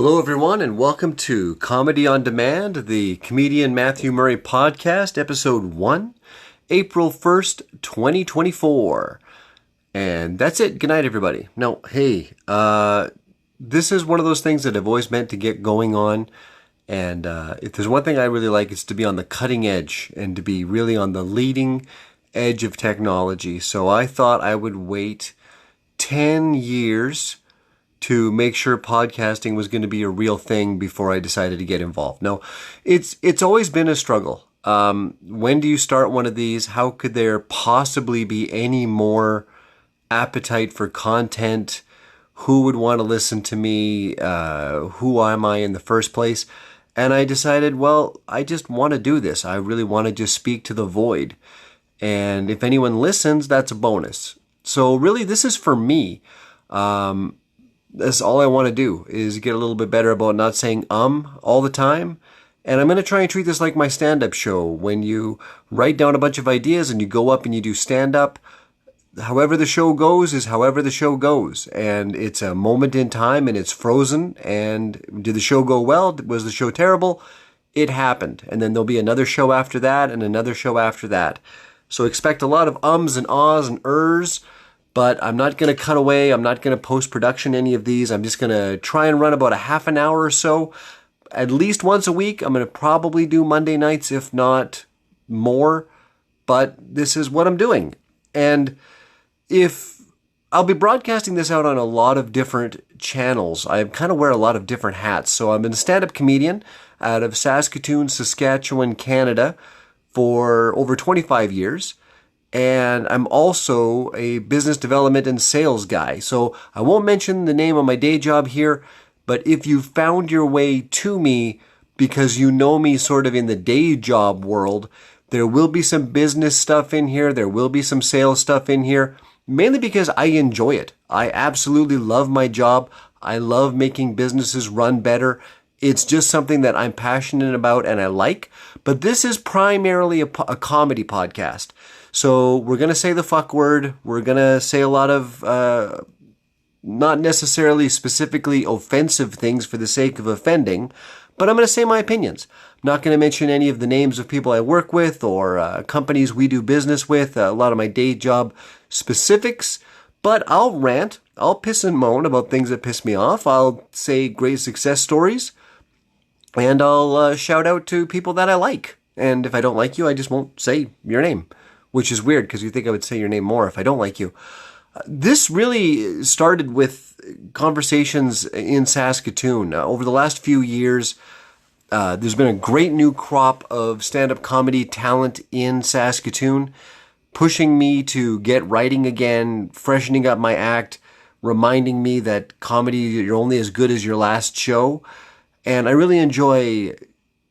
Hello, everyone, and welcome to Comedy on Demand, the Comedian Matthew Murray podcast, episode 1, April 1st, 2024. And that's it. Good night, everybody. Now, hey, this is one of those things that I've always meant to get going on. And if there's one thing I really like, it's to be on the cutting edge and to be really on the leading edge of technology. So I thought I would wait 10 years to make sure podcasting was going to be a real thing before I decided to get involved. No, it's always been a struggle. When do you start one of these? How could there possibly be any more appetite for content? Who would want to listen to me? Who am I in the first place? And I decided, well, I just want to do this. I really want to just speak to the void. And if anyone listens, that's a bonus. So really, this is for me. That's all I want to do is get a little bit better about not saying all the time. And I'm going to try and treat this like my stand-up show. When you write down a bunch of ideas and you go up and you do stand-up, however the show goes is however the show goes. And it's a moment in time and it's frozen. And did the show go well? Was the show terrible? It happened. And then there'll be another show after that and another show after that. So expect a lot of ums and ahs and ers. But I'm not going to cut away. I'm not going to post-production any of these. I'm just going to try and run about a half an hour or so, at least once a week. I'm going to probably do Monday nights, if not more. But this is what I'm doing. And if I'll be broadcasting this out on a lot of different channels. I kind of wear a lot of different hats. So I'm a stand-up comedian out of Saskatoon, Saskatchewan, Canada for over 25 years. And I'm also a business development and sales guy. So I won't mention the name of my day job here, but if you found your way to me because you know me sort of in the day job world, there will be some business stuff in here. There will be some sales stuff in here, mainly because I enjoy it. I absolutely love my job. I love making businesses run better. It's just something that I'm passionate about and I like. But this is primarily a comedy podcast. So we're going to say the fuck word. We're going to say a lot of not necessarily specifically offensive things for the sake of offending, but I'm going to say my opinions. I'm not going to mention any of the names of people I work with or companies we do business with, a lot of my day job specifics, but I'll rant. I'll piss and moan about things that piss me off. I'll say great success stories, and I'll shout out to people that I like. And if I don't like you, I just won't say your name. Which is weird because you think I would say your name more if I don't like you. This really started with conversations in Saskatoon. Over the last few years, there's been a great new crop of stand-up comedy talent in Saskatoon, pushing me to get writing again, freshening up my act, reminding me that comedy, you're only as good as your last show. And I really enjoy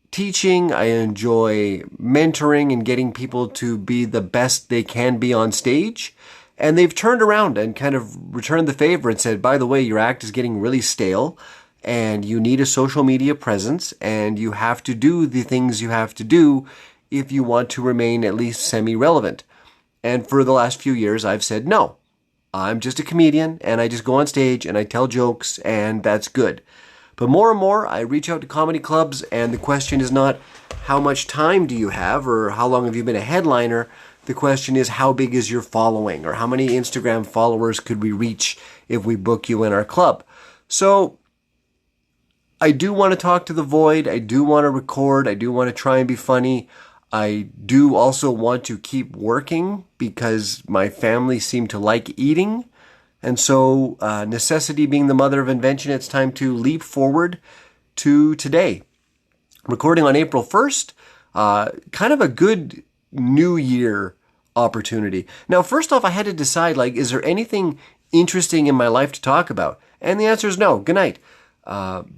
teaching. I enjoy mentoring and getting people to be the best they can be on stage. And they've turned around and kind of returned the favor and said, by the way, your act is getting really stale and you need a social media presence and you have to do the things you have to do if you want to remain at least semi-relevant. And for the last few years, I've said, no, I'm just a comedian and I just go on stage and I tell jokes and that's good. But more and more, I reach out to comedy clubs, and the question is not how much time do you have or how long have you been a headliner. The question is how big is your following or how many Instagram followers could we reach if we book you in our club. So I do want to talk to the void. I do want to record. I do want to try and be funny. I do also want to keep working because my family seem to like eating. And so necessity being the mother of invention, it's time to leap forward to today. Recording on April 1st, kind of a good New Year opportunity. Now, first off, I had to decide, is there anything interesting in my life to talk about? And the answer is no. Good night.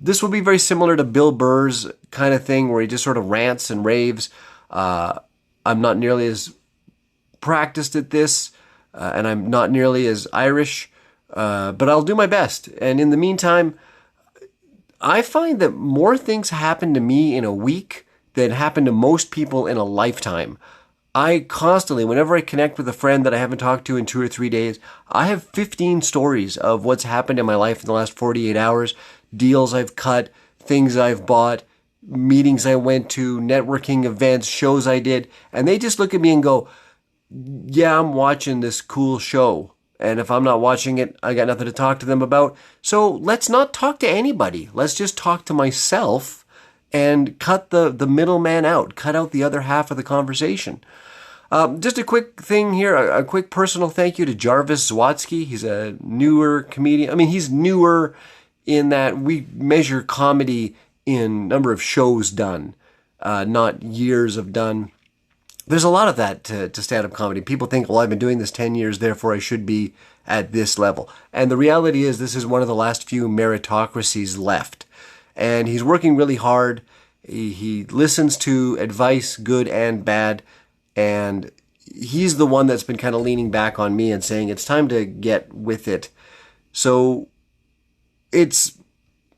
This will be very similar to Bill Burr's kind of thing where he just sort of rants and raves. I'm not nearly as practiced at this. And I'm not nearly as Irish, but I'll do my best. And in the meantime, I find that more things happen to me in a week than happen to most people in a lifetime. I constantly, whenever I connect with a friend that I haven't talked to in 2 or 3 days, I have 15 stories of what's happened in my life in the last 48 hours, deals I've cut, things I've bought, meetings I went to, networking events, shows I did, and they just look at me and go, yeah, I'm watching this cool show. And if I'm not watching it, I got nothing to talk to them about. So let's not talk to anybody. Let's just talk to myself and cut the middleman out. Cut out the other half of the conversation. Just a quick thing here, a quick personal thank you to Jarvis Zwatsky. He's a newer comedian. I mean, he's newer in that we measure comedy in number of shows done, not years of done. There's a lot of that to stand-up comedy. People think, well, I've been doing this 10 years, therefore I should be at this level. And the reality is this is one of the last few meritocracies left. And he's working really hard. He listens to advice, good and bad. And he's the one that's been kind of leaning back on me and saying, it's time to get with it. So it's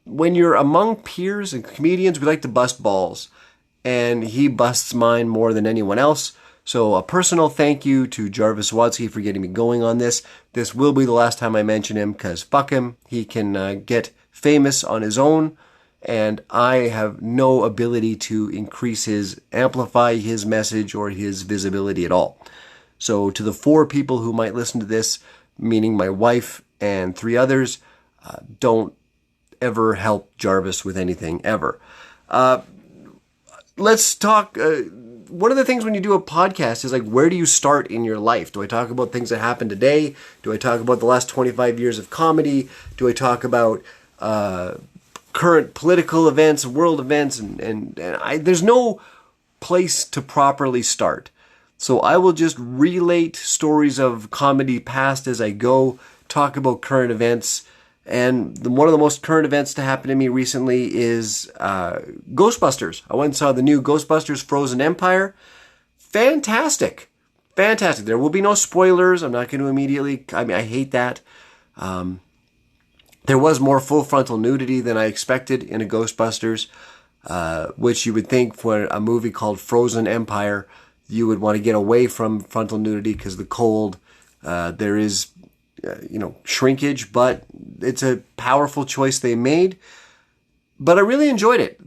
when you're among peers and comedians, we like to bust balls. And he busts mine more than anyone else. So a personal thank you to Jarvis Zwatsky for getting me going on this. This will be the last time I mention him because fuck him. He can get famous on his own. And I have no ability to amplify his message or his visibility at all. So to the 4 people who might listen to this, meaning my wife and 3 others, don't ever help Jarvis with anything ever. Let's talk. One of the things when you do a podcast is like, where do you start in your life? Do I talk about things that happened today? Do I talk about the last 25 years of comedy? Do I talk about current political events, world events? And there's no place to properly start. So I will just relate stories of comedy past as I go, talk about current events. And one of the most current events to happen to me recently is Ghostbusters. I went and saw the new Ghostbusters Frozen Empire. Fantastic. Fantastic. There will be no spoilers. I'm not going to immediately... I mean, I hate that. There was more full frontal nudity than I expected in a Ghostbusters, which you would think for a movie called Frozen Empire, you would want to get away from frontal nudity because the cold, there is... shrinkage, but it's a powerful choice they made. But I really enjoyed it.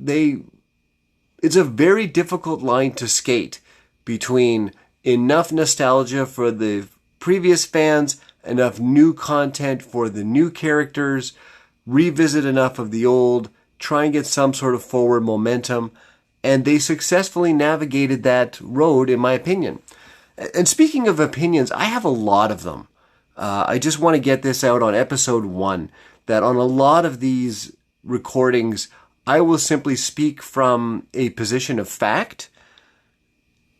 It's a very difficult line to skate between enough nostalgia for the previous fans, enough new content for the new characters, revisit enough of the old, try and get some sort of forward momentum. And they successfully navigated that road, in my opinion. And speaking of opinions, I have a lot of them. I just want to get this out on episode 1, that on a lot of these recordings, I will simply speak from a position of fact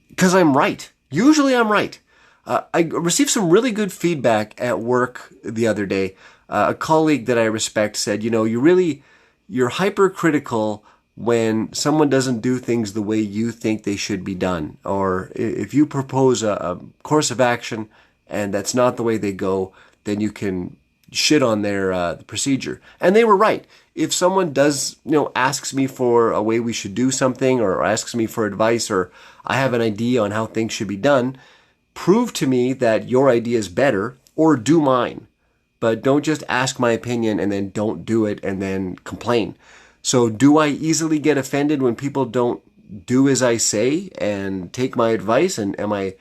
because I'm right. Usually I'm right. I received some really good feedback at work the other day. A colleague that I respect said, you're hypercritical when someone doesn't do things the way you think they should be done. Or if you propose a course of action and that's not the way they go, then you can shit on their procedure. And they were right. If someone does, asks me for a way we should do something, or asks me for advice, or I have an idea on how things should be done, prove to me that your idea is better, or do mine. But don't just ask my opinion and then don't do it and then complain. So do I easily get offended when people don't do as I say and take my advice? And am I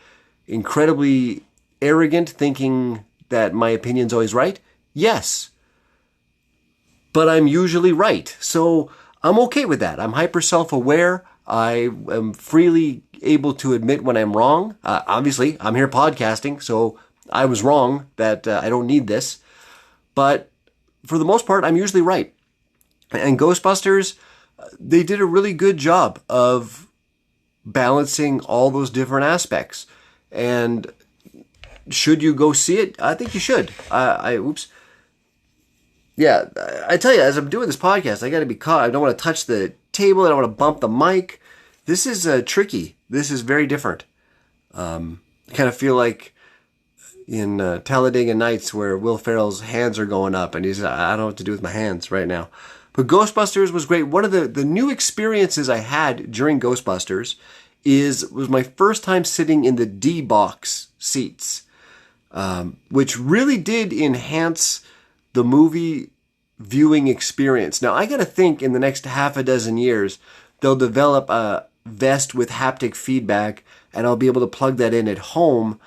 incredibly arrogant thinking that my opinion's always right? Yes. But I'm usually right. So I'm okay with that. I'm hyper self-aware. I am freely able to admit when I'm wrong. Obviously, I'm here podcasting, so I was wrong that I don't need this. But for the most part, I'm usually right. And Ghostbusters, they did a really good job of balancing all those different aspects. And should you go see it? I think you should. Yeah, I tell you, as I'm doing this podcast, I got to be caught. I don't want to touch the table. I don't want to bump the mic. This is tricky. This is very different. I kind of feel like in Talladega Nights where Will Ferrell's hands are going up and he's, I don't know what to do with my hands right now. But Ghostbusters was great. One of the new experiences I had during Ghostbusters was my first time sitting in the D-box seats, which really did enhance the movie viewing experience. Now, I got to think in the next half a dozen years, they'll develop a vest with haptic feedback, and I'll be able to plug that in at home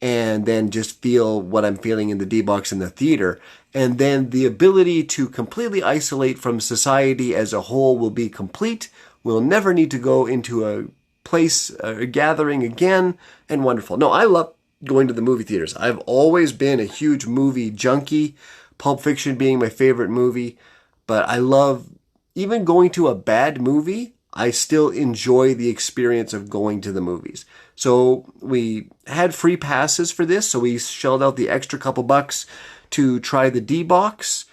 and then just feel what I'm feeling in the D-box in the theater. And then the ability to completely isolate from society as a whole will be complete. We'll never need to go into a place, a gathering again, and wonderful. No, I love going to the movie theaters. I've always been a huge movie junkie, Pulp Fiction being my favorite movie, but I love even going to a bad movie. I still enjoy the experience of going to the movies. So we had free passes for this, so we shelled out the extra couple bucks to try the D-box,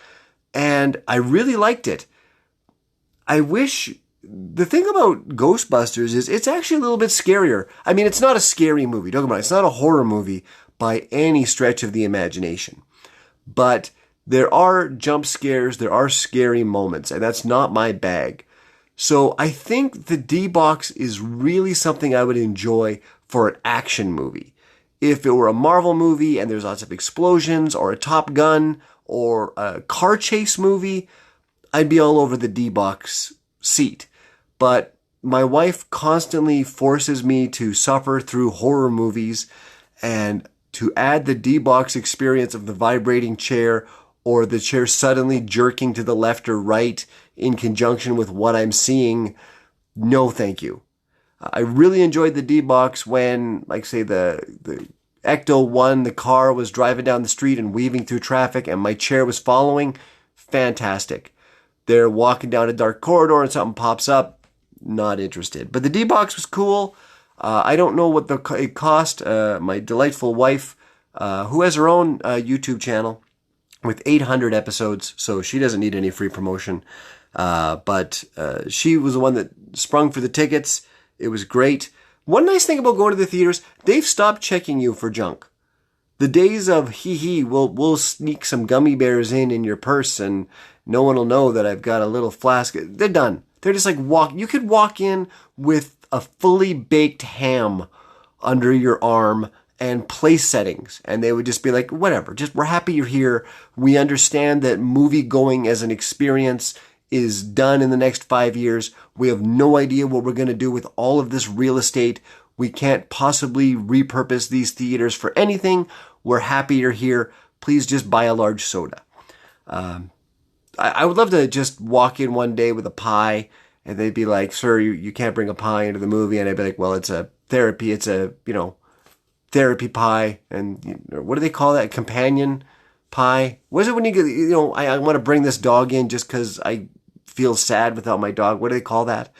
and I really liked it. I wish, the thing about Ghostbusters is it's actually a little bit scarier. I mean, it's not a scary movie, don't get me wrong, it's not a horror movie by any stretch of the imagination. But there are jump scares, there are scary moments, and that's not my bag. So I think the D-box is really something I would enjoy for an action movie. If it were a Marvel movie and there's lots of explosions, or a Top Gun, or a car chase movie, I'd be all over the D-box seat. But my wife constantly forces me to suffer through horror movies, and to add the D-box experience of the vibrating chair, or the chair suddenly jerking to the left or right in conjunction with what I'm seeing, no thank you. I really enjoyed the D-box when, like say, the Ecto 1, the car was driving down the street and weaving through traffic and my chair was following. Fantastic. They're walking down a dark corridor and something pops up. Not interested. But the D-box was cool. I don't know what it cost. My delightful wife, who has her own YouTube channel with 800 episodes, so she doesn't need any free promotion. But she was the one that sprung for the tickets. It was great. One nice thing about going to the theaters, they've stopped checking you for junk. The days of we'll sneak some gummy bears in your purse and no one will know that I've got a little flask. They're done. They're just like you could walk in with a fully baked ham under your arm and place settings, and they would just be like, whatever, just we're happy you're here. We understand that movie going as an experience is done in the next 5 years. We have no idea what we're going to do with all of this real estate. We can't possibly repurpose these theaters for anything. We're happy you're here. Please just buy a large soda. I would love to just walk in one day with a pie and they'd be like, sir, you can't bring a pie into the movie. And I'd be like, well, it's a therapy. It's a, therapy pie. And what do they call that? Companion pie? What is it when you get, I want to bring this dog in just because I feel sad without my dog. What do they call that?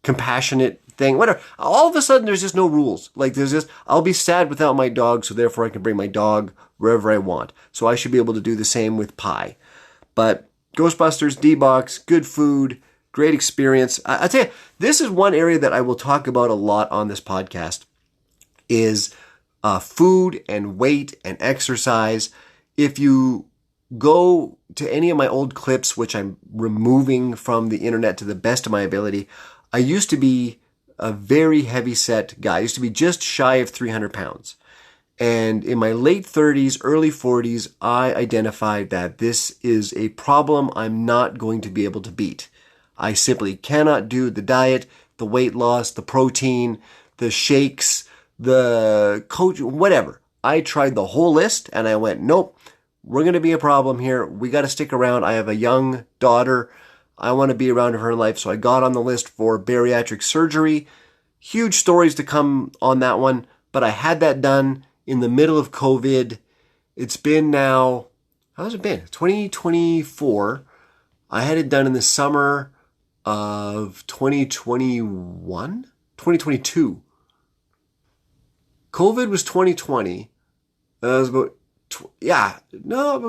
Compassionate thing, whatever. All of a sudden, there's just no rules. Like I'll be sad without my dog, so therefore I can bring my dog wherever I want. So I should be able to do the same with pie. But Ghostbusters, D-box, good food, great experience. I tell you, this is one area that I will talk about a lot on this podcast is food and weight and exercise. If you go to any of my old clips, which I'm removing from the internet to the best of my ability, I used to be a very heavy set guy. I used to be just shy of 300 pounds. And in my late 30s, early 40s, I identified that this is a problem I'm not going to be able to beat. I simply cannot do the diet, the weight loss, the protein, the shakes, the coach, whatever. I tried the whole list and I went, nope, we're going to be a problem here. We got to stick around. I have a young daughter. I want to be around her in life. So I got on the list for bariatric surgery. Huge stories to come on that one, but I had that done in the middle of COVID. It's been now, how's it been? 2024. I had it done in the summer of 2022. COVID was 2020. That was about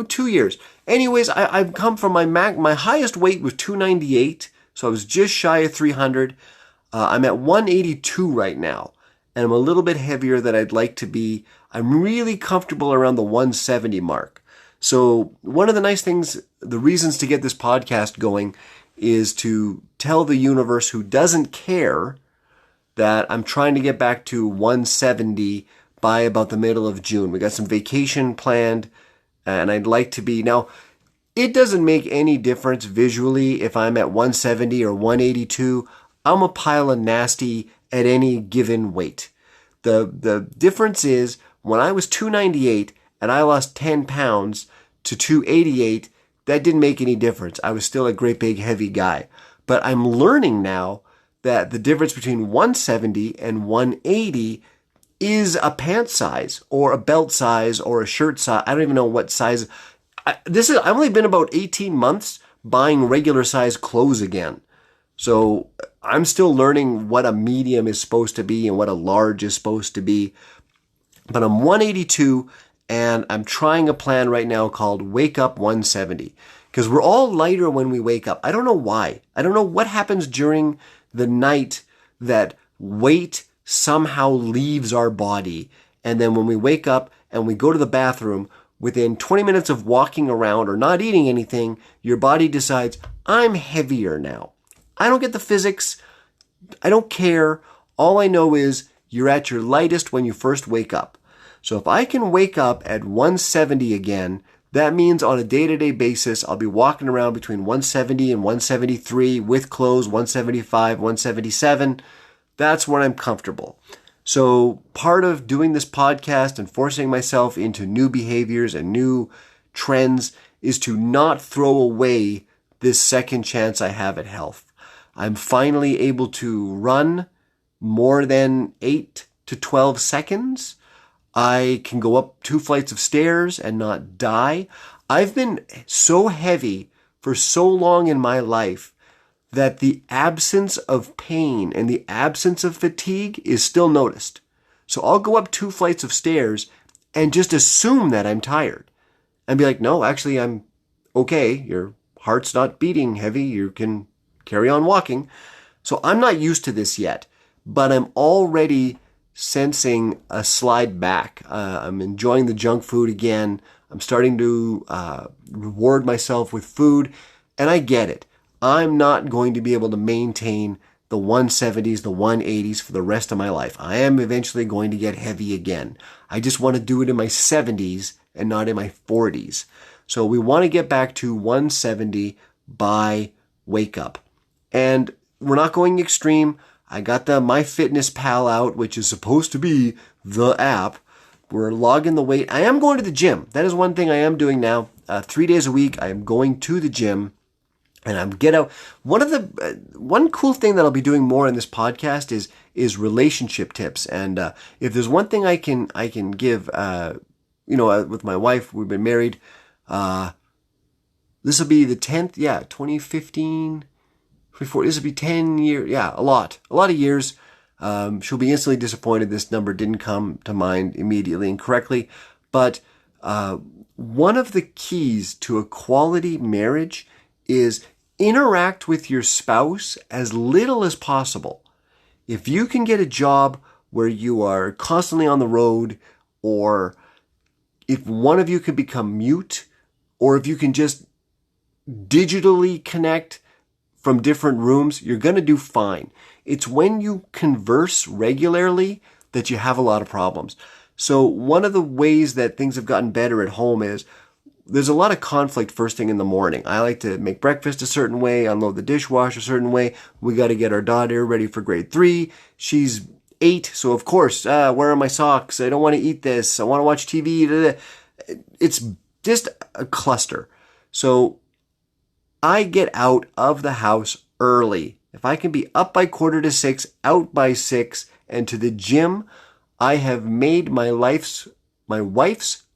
2 years. Anyways, I've come from my highest weight was 298, so I was just shy of 300. I'm at 182 right now, and I'm a little bit heavier than I'd like to be. I'm really comfortable around the 170 mark. So one of the nice things, the reasons to get this podcast going is to tell the universe, who doesn't care, that I'm trying to get back to 170 by about the middle of June. We got some vacation planned, and I'd like to be... Now, it doesn't make any difference visually if I'm at 170 or 182. I'm a pile of nasty at any given weight. The difference is, when I was 298 and I lost 10 pounds to 288, that didn't make any difference. I was still a great big heavy guy. But I'm learning now that the difference between 170 and 180 is a pant size or a belt size or a shirt size. I don't even know what size. I've only been about 18 months buying regular size clothes again. So I'm still learning what a medium is supposed to be and what a large is supposed to be. But I'm 182, and I'm trying a plan right now called Wake Up 170. Because we're all lighter when we wake up. I don't know why. I don't know what happens during the night that weight somehow leaves our body. And then when we wake up and we go to the bathroom, within 20 minutes of walking around or not eating anything, your body decides, I'm heavier now. I don't get the physics. I don't care. All I know is you're at your lightest when you first wake up. So if I can wake up at 170 again, that means on a day-to-day basis, I'll be walking around between 170 and 173 with clothes, 175, 177. That's when I'm comfortable. So part of doing this podcast and forcing myself into new behaviors and new trends is to not throw away this second chance I have at health. I'm finally able to run more than 8 to 12 seconds. I can go up 2 flights of stairs and not die. I've been so heavy for so long in my life that the absence of pain and the absence of fatigue is still noticed. So I'll go up 2 flights of stairs and just assume that I'm tired and be like, no, actually I'm okay. Your heart's not beating heavy. You can carry on walking. So I'm not used to this yet, but I'm already sensing a slide back. I'm enjoying the junk food again. I'm starting to reward myself with food, and I get it. I'm not going to be able to maintain the 170s, the 180s for the rest of my life. I am eventually going to get heavy again. I just want to do it in my 70s and not in my 40s. So we want to get back to 170 by wake up. And we're not going extreme. I got the MyFitnessPal out, which is supposed to be the app. We're logging the weight. I am going to the gym. That is one thing I am doing now. 3 days a week, I am going to the gym. And I'm get out. One cool thing that I'll be doing more in this podcast is relationship tips. And if there's one thing I can give, with my wife, we've been married. This will be the 10th, 2015. Before this will be 10 years. Yeah, a lot of years. She'll be instantly disappointed this number didn't come to mind immediately and correctly. But one of the keys to a quality marriage is interact with your spouse as little as possible. If you can get a job where you are constantly on the road, or if one of you can become mute, or if you can just digitally connect from different rooms, you're going to do fine. It's when you converse regularly that you have a lot of problems. So one of the ways that things have gotten better at home is there's a lot of conflict first thing in the morning. I like to make breakfast a certain way, unload the dishwasher a certain way. We got to get our daughter ready for grade 3. She's 8, so of course, where are my socks? I don't want to eat this. I want to watch TV. It's just a cluster. So I get out of the house early. If I can be up by 5:45, out by 6, and to the gym, I have made my wife's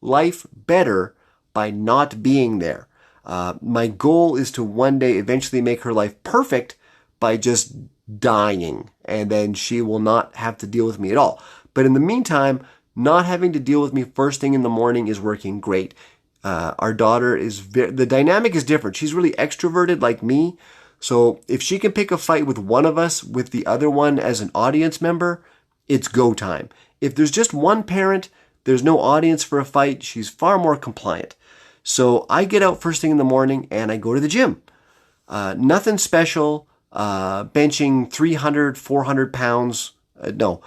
life better by not being there. My goal is to one day eventually make her life perfect by just dying, and then she will not have to deal with me at all. But in the meantime, not having to deal with me first thing in the morning is working great. Our daughter the dynamic is different. She's really extroverted like me. So if she can pick a fight with one of us with the other one as an audience member, it's go time. If there's just one parent, there's no audience for a fight, she's far more compliant. So I get out first thing in the morning and I go to the gym. Nothing special, benching 300, 400 pounds. No,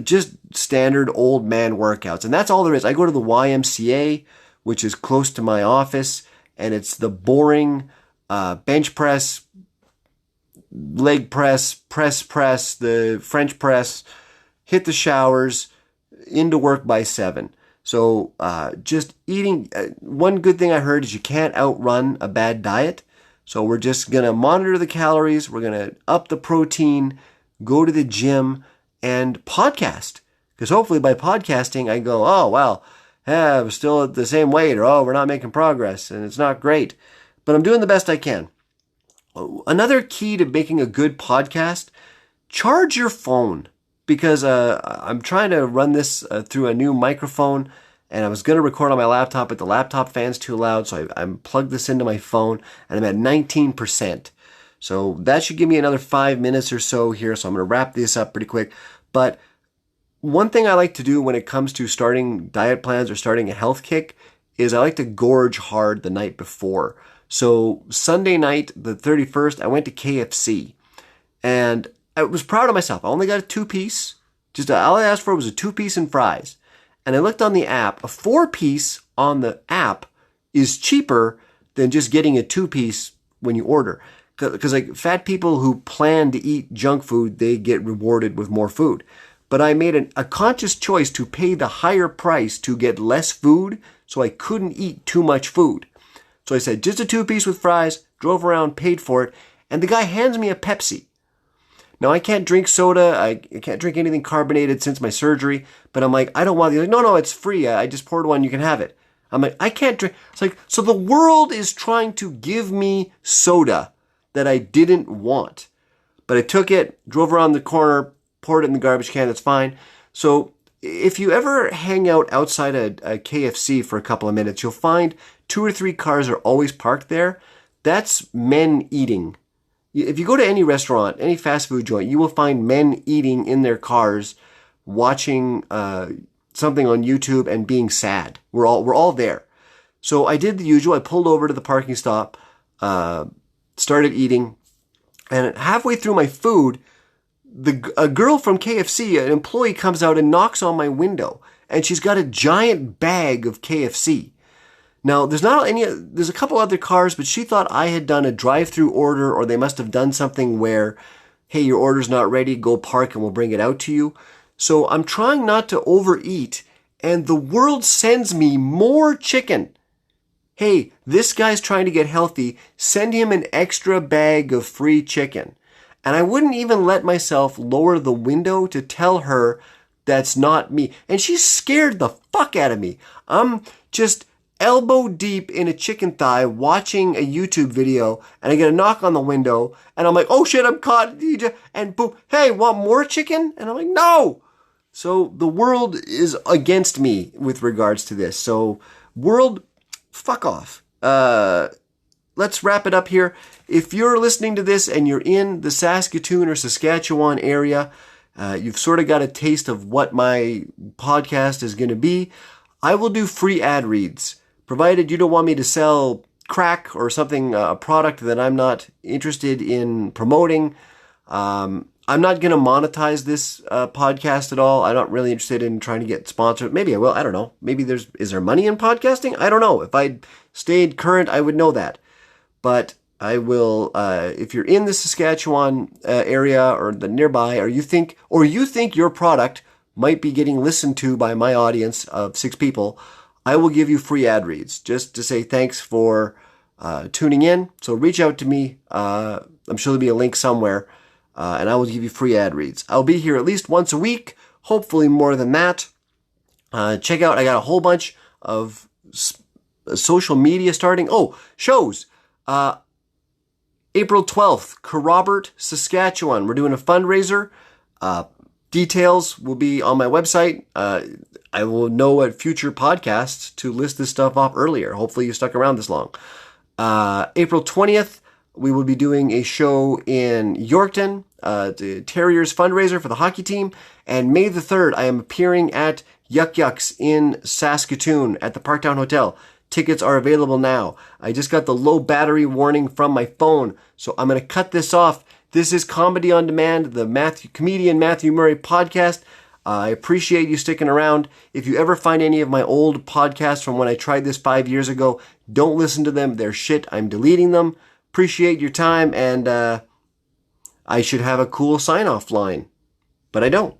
just standard old man workouts. And that's all there is. I go to the YMCA, which is close to my office, and it's the boring bench press, leg press, press, the French press, hit the showers, into work by 7. So just eating. One good thing I heard is you can't outrun a bad diet. So we're just going to monitor the calories. We're going to up the protein, go to the gym, and podcast. Because hopefully by podcasting, I go, oh, well, I'm still at the same weight, or, oh, we're not making progress, and it's not great. But I'm doing the best I can. Another key to making a good podcast, charge your phone. Because I'm trying to run this through a new microphone, and I was going to record on my laptop, but the laptop fan's too loud, so I'm plugged this into my phone, and I'm at 19%. So that should give me another 5 minutes or so here, so I'm going to wrap this up pretty quick. But one thing I like to do when it comes to starting diet plans or starting a health kick is I like to gorge hard the night before. So Sunday night, the 31st, I went to KFC, and I was proud of myself. I only got a 2-piece. All I asked for was a 2-piece and fries. And I looked on the app. A 4-piece on the app is cheaper than just getting a 2-piece when you order. Because like fat people who plan to eat junk food, they get rewarded with more food. But I made a conscious choice to pay the higher price to get less food, so I couldn't eat too much food. So I said, just a 2-piece with fries, drove around, paid for it, and the guy hands me a Pepsi. Now, I can't drink soda. I can't drink anything carbonated since my surgery. But I'm like, I don't want it. He's like, no, it's free. I just poured one. You can have it. I'm like, I can't drink. It's like, so the world is trying to give me soda that I didn't want. But I took it, drove around the corner, poured it in the garbage can. That's fine. So if you ever hang out outside a KFC for a couple of minutes, you'll find 2 or 3 cars are always parked there. That's men eating. If you go to any restaurant, any fast food joint, you will find men eating in their cars, watching something on YouTube and being sad. We're all there. So I did the usual. I pulled over to the parking stop, started eating, and halfway through my food, a girl from KFC, an employee, comes out and knocks on my window, and she's got a giant bag of KFC. Now, there's a couple other cars, but she thought I had done a drive-through order, or they must have done something where, hey, your order's not ready, go park and we'll bring it out to you. So I'm trying not to overeat, and the world sends me more chicken. Hey, this guy's trying to get healthy, send him an extra bag of free chicken. And I wouldn't even let myself lower the window to tell her that's not me. And she scared the fuck out of me. I'm just elbow deep in a chicken thigh watching a YouTube video, and I get a knock on the window, and I'm like, oh shit, I'm caught, and boom, hey, want more chicken? And I'm like, no! So the world is against me with regards to this. So world, fuck off. Let's wrap it up here. If you're listening to this and you're in the Saskatoon or Saskatchewan area, you've sort of got a taste of what my podcast is going to be. I will do free ad reads, provided you don't want me to sell crack or something, a product that I'm not interested in promoting. I'm not going to monetize this podcast at all. I'm not really interested in trying to get sponsored. Maybe I will. I don't know. Maybe is there money in podcasting? I don't know. If I stayed current, I would know that. But I will, if you're in the Saskatchewan area or the nearby, or you think your product might be getting listened to by my audience of 6 people, I will give you free ad reads just to say thanks for tuning in. So reach out to me. I'm sure there'll be a link somewhere, and I will give you free ad reads. I'll be here at least once a week, hopefully more than that. Check out, I got a whole bunch of social media starting. Oh, shows. April 12th, Corrobert, Saskatchewan. We're doing a fundraiser. Details will be on my website. I will know at future podcasts to list this stuff off earlier. Hopefully you stuck around this long. April 20th, we will be doing a show in Yorkton, the Terriers fundraiser for the hockey team. And May the 3rd, I am appearing at Yuck Yucks in Saskatoon at the Parktown Hotel. Tickets are available now. I just got the low battery warning from my phone, so I'm going to cut this off. This is Comedy on Demand, the comedian Matthew Murray podcast. I appreciate you sticking around. If you ever find any of my old podcasts from when I tried this 5 years ago, don't listen to them. They're shit. I'm deleting them. Appreciate your time, and I should have a cool sign-off line, but I don't.